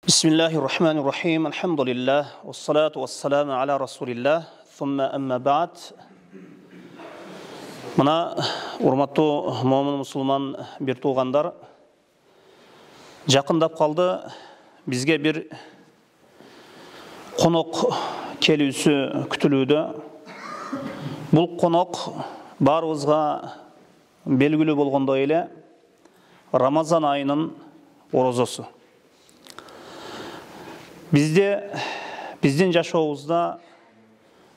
Bismillahirrahmanirrahim. Elhamdülillah. Vessalatu vesselamu ala Rasulillah. Thumma amma ba'd. Mına urmatlı mu'min musulman bir tuğandar жақындап қалды. Bizge bir қонақ келүүсү күтүлүүдө. Бұл қонақ барыбызга белгилүү болгондой эле Рамазан айынын орозосу. Биздин жашообузда,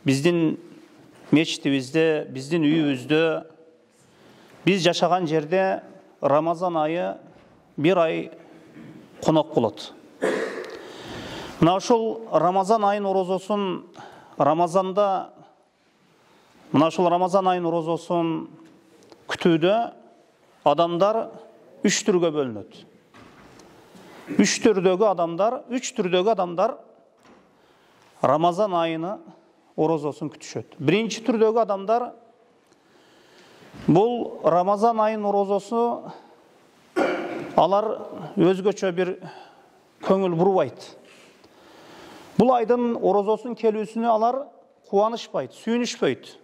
биздин мечитибизде, биздин үйүбүздө, биз жашаган жерде Рамазан айы bir ай конок болот. Мына ушул Рамазан айын орозосун күтүүдө адамдар үч түргө бөлүнөт. Üç türdögü adamlar Ramazan ayını orozosun kütüşöt. Birinci türdögü adamlar bu Ramazan ayın orozosu alar özgöçö bir köngül burbayt. Bu aydın orozosun kelүүsүnө alar kuvanışpayt, sүйүнүшпөйт.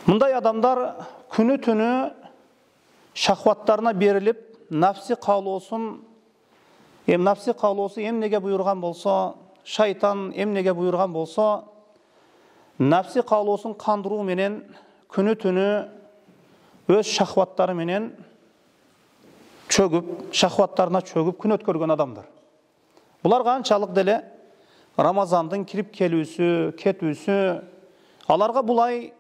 Мындай adamlar күнү түнү şahvatlarına berilip nafsi kavlosu emnege buyurgan bolsa, şeytan emnege buyurgan bolsa, nafsi kavlosun kandırуу menen күнү түнү öz şahvatları menen şahvatlarına çögüp күн өткөргөн adamlar. Bular kançalık dele Ramazandın kirip kelүүsü, ketүүsü, alarga bulay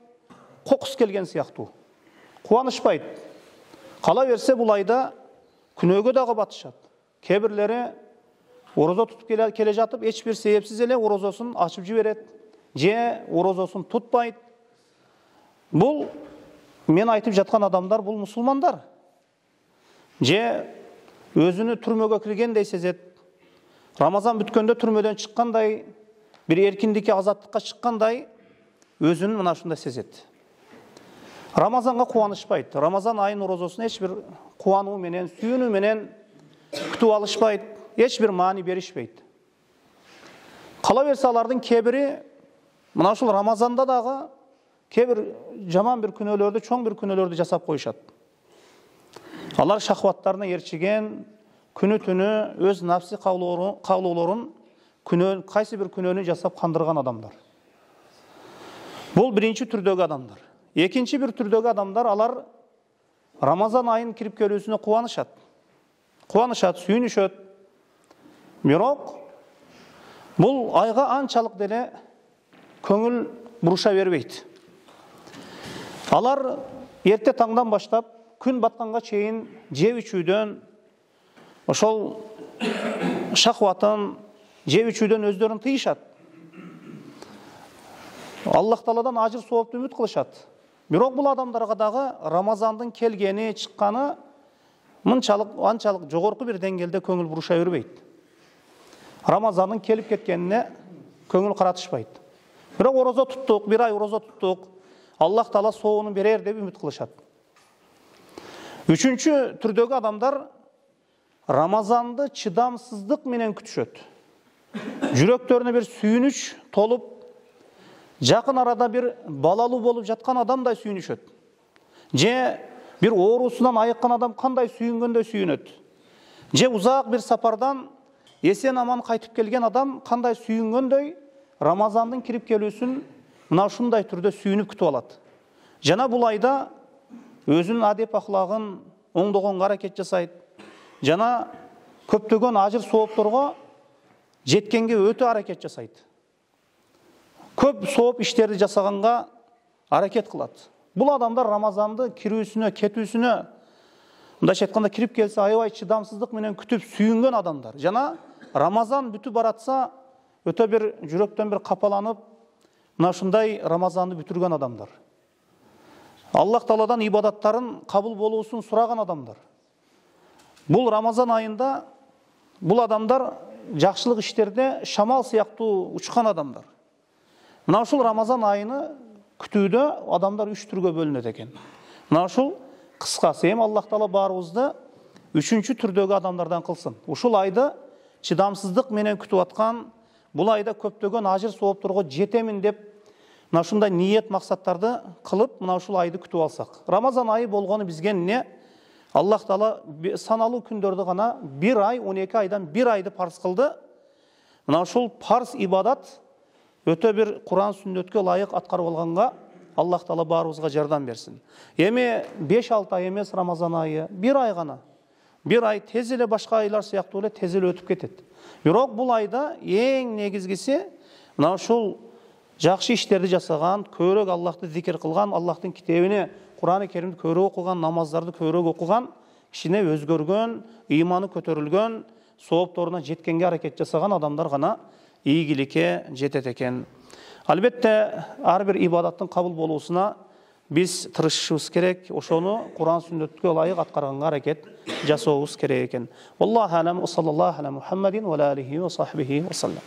kokус kelgen siyaqtуу. Kuvanışpayt. Kala verse bulayda күнөөгө дагы батышат. Кебирлери орозо тутуп келе жатып, эч бир себепсиз эле орозосун ачып жиберет, же орозосун тутпайт. Бул мен айтып жаткан адамдар бул мусулмандар. Же өзүнү түрмөгө киргендей сезет. Рамазан бүткөндө түрмөдөн чыккандай, бир эркиндикке, азаттыкка чыккандай өзүнүн мына ушундай сезет. Ramazan'a kuvanışpayt. Ramazan ayın orozosuna hiç bir kuvanuu menen, sүйүнүү menen kütüp alışpayt, hiç bir mani berişpeyt. Kala berse alardın kebiri, mına uşul Ramazanda dagı kebir jaman bir күнөөлөрдү, çoң bir күнөөлөрдү жасап коюшат. Алар шахваттарына ээрчиген, күнү түнү өз нафси кавлоолорун кайсы bir күнөөнү жасап кандырган адамдар. Бул биринчи түрдөгү адамдар. Ekinci bir türdögü adamlar alar Ramazan ayın kirip kelүүsүнө kuvanышат, sүйүнүшөt. Бирок бул айга анчалык деле көңүл буруша бербейт. Алар эрте таңдан баштап күн батканга чейин жеп ичүүдөн, ошол шахватын жеп ичүүдөн өздөрүн тыйышат. Аллах Тааладан ажыр соопту үмүт кылышат. Бирок бул адамдарга дагы Рамазандын келгени, чыкканы анчалык жогорку бир деңгээлде көңүл буруша бербейт. Рамазандын келип кеткенине көңүл каратышпайт. Бирок орозо туттук, bir ай орозо туттук, Аллах Таала соонун берер деп үмүт кылышат. Үчүнчү түрдөгү адамдар Рамазанды чыдамсыздык менен күтүшөт. Жүрөктөрүнө bir сүйүнүч толуп, жақын арада bir балалуу болуп жаткан адамдай сүйүнүшөт. Же bir оорусунан айыккан адам кандай сүйүнгөндөй сүйүнөт. Же узак bir сапардан эсен аман кайтып келген адам кандай сүйүнгөндөй Рамазандын кирип келүүсүн мына ушундай түрдө сүйүнүп күтүп алат. Жана бул айда өзүнүн адеп ахлагын оңдогонго аракет жасайт. Жана көптөгөн ажыр соопторго жеткенге өтө аракет жасайт. Көп сооп иштерди жасаганга аракет кылат. Бул адамдар Рамазанды кирүүсүнө, кетүүсүнө, мындайча айтканда кирип келсе аябай чыдамсыздык менен күтүп сүйүнгөн адамдар. Жана Рамазан бүтүп баратса, өтө бир жүрөктөн бир капаланып, мына ушундай Рамазанды бүтүргөн адамдар. Аллах Тааладан ибадаттарын кабыл болуусун сураган адамдар. Бул Рамазан айында бул адамдар жакшылык иштерде шамал сыяктуу учкан адамдар. Мына ушул Рамазан айыны күтүүдө адамдар үч түргө бөлүнөт экен. Мына ушул кыскасы эми Аллах Таала баарыбызды үчүнчү түрдөгү адамдардан кылсын. Ушул айды чыдамсыздык менен күтүп аткан, бул айда көптөгөн ажыр соопторго жетемин деп мына ушундай ниет максаттарды кылып, мына ушул айды күтүп алсак. Рамазан айы болгону бизге эмне? Аллах Таала саналуу күндөрдү гана 1 ай, 12 айдан 1 айды парыз кылды. Мына ушул парыз ибадат өтө бир Кур'ан сүннөткө ылайык аткарып алганга Аллах Таала баарыбызга жардам берсин. Эми 5-6 ай эмес Рамазан айы, 1 ай гана. 1 ай тез эле башка айлар сыяктуу эле тез эле өтүп кетет. Бирок бул айда эң негизгиси мына ушул жакшы иштерди жасаган, көбүрөөк Аллахты зикир кылган, Аллахтын китебине, Кур'ан-ы Керимди көбүрөөк окуган, намаздарды көбүрөөк окуган, кишине өзгөргөн, ыйманы көтөрүлгөн, соопторуна жеткенге аракет жасаган адамдар гана ийгиликке жетет экен. Албетте, ар бир ибадаттын кабыл болуусуна биз тырышышыбыз керек, ошону Кур'ан сүннөткө ылайык аткарганга аракет жасообуз керек экен. Аллаху алам, саллаллаху аля Мухаммадин ва алейхи ва сахбихи ва саллам.